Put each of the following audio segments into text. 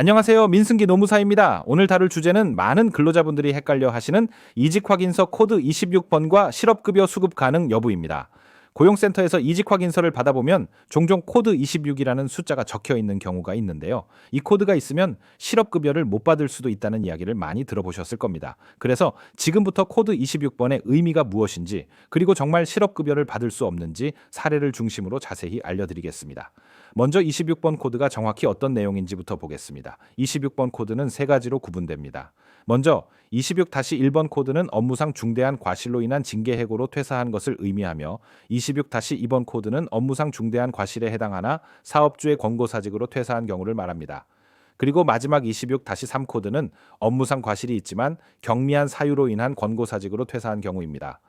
안녕하세요. 민승기 노무사입니다. 오늘 다룰 주제는 많은 근로자분들이 헷갈려 하시는 이직확인서 코드 26번과 실업급여 수급 가능 여부입니다. 고용센터에서 이직확인서를 받아보면 종종 코드 26이라는 숫자가 적혀 있는 경우가 있는데요. 이 코드가 있으면 실업급여를 못 받을 수도 있다는 이야기를 많이 들어보셨을 겁니다. 그래서 지금부터 코드 26번의 의미가 무엇인지, 그리고 정말 실업급여를 받을 수 없는지 사례를 중심으로 자세히 알려드리겠습니다. 먼저 26번 코드가 정확히 어떤 내용인지부터 보겠습니다. 26번 코드는 세 가지로 구분됩니다. 먼저 26-1번 코드는 업무상 중대한 과실로 인한 징계해고로 퇴사한 것을 의미하며, 26-2번 코드는 업무상 중대한 과실에 해당하나 사업주의 권고사직으로 퇴사한 경우를 말합니다. 그리고 마지막 26-3 코드는 업무상 과실이 있지만 경미한 사유로 인한 권고사직으로 퇴사한 경우입니다.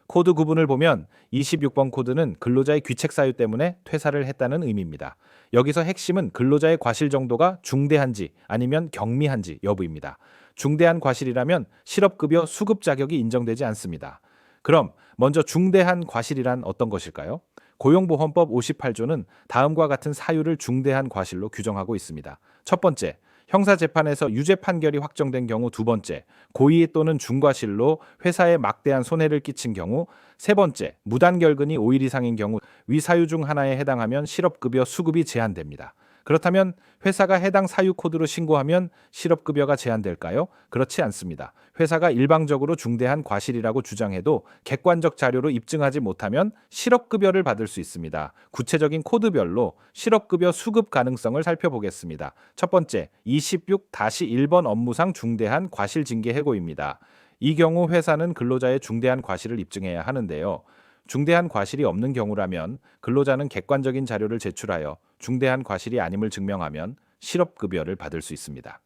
코드 구분을 보면 26번 코드는 근로자의 귀책 사유 때문에 퇴사를 했다는 의미입니다. 여기서 핵심은 근로자의 과실 정도가 중대한지 아니면 경미한지 여부입니다. 중대한 과실이라면 실업급여 수급 자격이 인정되지 않습니다. 그럼 먼저 중대한 과실이란 어떤 것일까요? 고용보험법 58조는 다음과 같은 사유를 중대한 과실로 규정하고 있습니다. 첫 번째, 형사재판에서 유죄 판결이 확정된 경우. 두 번째, 고의 또는 중과실로 회사에 막대한 손해를 끼친 경우. 세 번째, 무단결근이 5일 이상인 경우. 위 사유 중 하나에 해당하면 실업급여 수급이 제한됩니다. 그렇다면 회사가 해당 사유 코드로 신고하면 실업급여가 제한될까요? 그렇지 않습니다. 회사가 일방적으로 중대한 과실이라고 주장해도 객관적 자료로 입증하지 못하면 실업급여를 받을 수 있습니다. 구체적인 코드별로 실업급여 수급 가능성을 살펴보겠습니다. 첫 번째, 26-1번 업무상 중대한 과실 징계 해고입니다. 이 경우 회사는 근로자의 중대한 과실을 입증해야 하는데요. 중대한 과실이 없는 경우라면 근로자는 객관적인 자료를 제출하여 중대한 과실이 아님을 증명하면 실업급여를 받을 수 있습니다.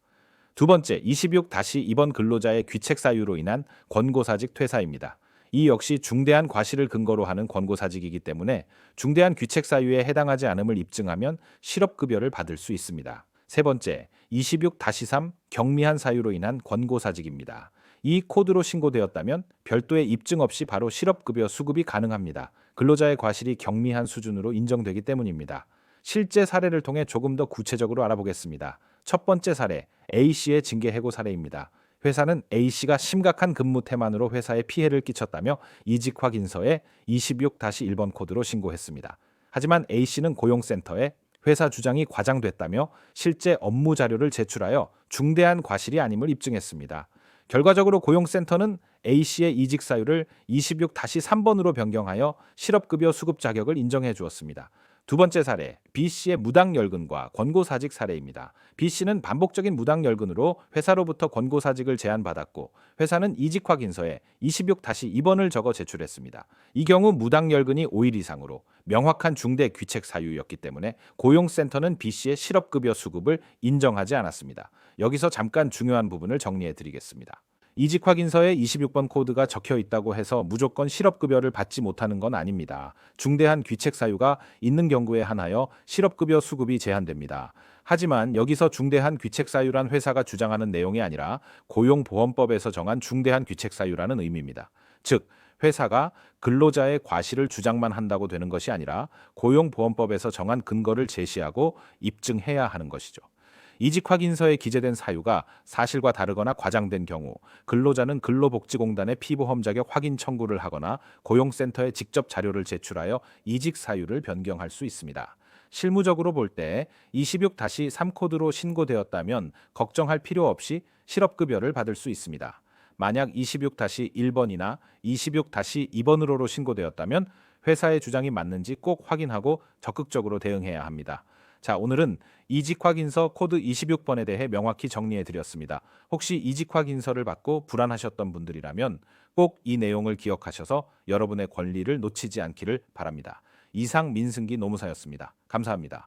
두 번째, 26-2번 근로자의 귀책 사유로 인한 권고사직 퇴사입니다. 이 역시 중대한 과실을 근거로 하는 권고사직이기 때문에 중대한 귀책 사유에 해당하지 않음을 입증하면 실업급여를 받을 수 있습니다. 세 번째, 26-3 경미한 사유로 인한 권고사직입니다. 이 코드로 신고되었다면 별도의 입증 없이 바로 실업급여 수급이 가능합니다. 근로자의 과실이 경미한 수준으로 인정되기 때문입니다. 실제 사례를 통해 조금 더 구체적으로 알아보겠습니다. 첫 번째 사례, A씨의 징계해고 사례입니다. 회사는 A씨가 심각한 근무 태만으로 회사에 피해를 끼쳤다며 이직확인서에 26-1번 코드로 신고했습니다. 하지만 A씨는 고용센터에 회사 주장이 과장됐다며 실제 업무 자료를 제출하여 중대한 과실이 아님을 입증했습니다. 결과적으로 고용센터는 A씨의 이직 사유를 26-3번으로 변경하여 실업급여 수급 자격을 인정해 주었습니다. 두 번째 사례, B씨의 무당열근과 권고사직 사례입니다. B씨는 반복적인 무당열근으로 회사로부터 권고사직을 제안받았고 회사는 이직확인서에 26-2번을 적어 제출했습니다. 이 경우 무당열근이 5일 이상으로 명확한 중대 귀책 사유였기 때문에 고용센터는 B씨의 실업급여 수급을 인정하지 않았습니다. 여기서 잠깐 중요한 부분을 정리해 드리겠습니다. 이직확인서에 26번 코드가 적혀 있다고 해서 무조건 실업급여를 받지 못하는 건 아닙니다. 중대한 귀책 사유가 있는 경우에 한하여 실업급여 수급이 제한됩니다. 하지만 여기서 중대한 귀책 사유란 회사가 주장하는 내용이 아니라 고용보험법에서 정한 중대한 귀책 사유라는 의미입니다. 즉, 회사가 근로자의 과실을 주장만 한다고 되는 것이 아니라 고용보험법에서 정한 근거를 제시하고 입증해야 하는 것이죠. 이직확인서에 기재된 사유가 사실과 다르거나 과장된 경우 근로자는 근로복지공단에 피보험 자격 확인 청구를 하거나 고용센터에 직접 자료를 제출하여 이직 사유를 변경할 수 있습니다. 실무적으로 볼 때 26-3 코드로 신고되었다면 걱정할 필요 없이 실업급여를 받을 수 있습니다. 만약 26-1번이나 26-2번으로 신고되었다면 회사의 주장이 맞는지 꼭 확인하고 적극적으로 대응해야 합니다. 자, 오늘은 이직확인서 코드 26번에 대해 명확히 정리해 드렸습니다. 혹시 이직확인서를 받고 불안하셨던 분들이라면 꼭 이 내용을 기억하셔서 여러분의 권리를 놓치지 않기를 바랍니다. 이상 민승기 노무사였습니다. 감사합니다.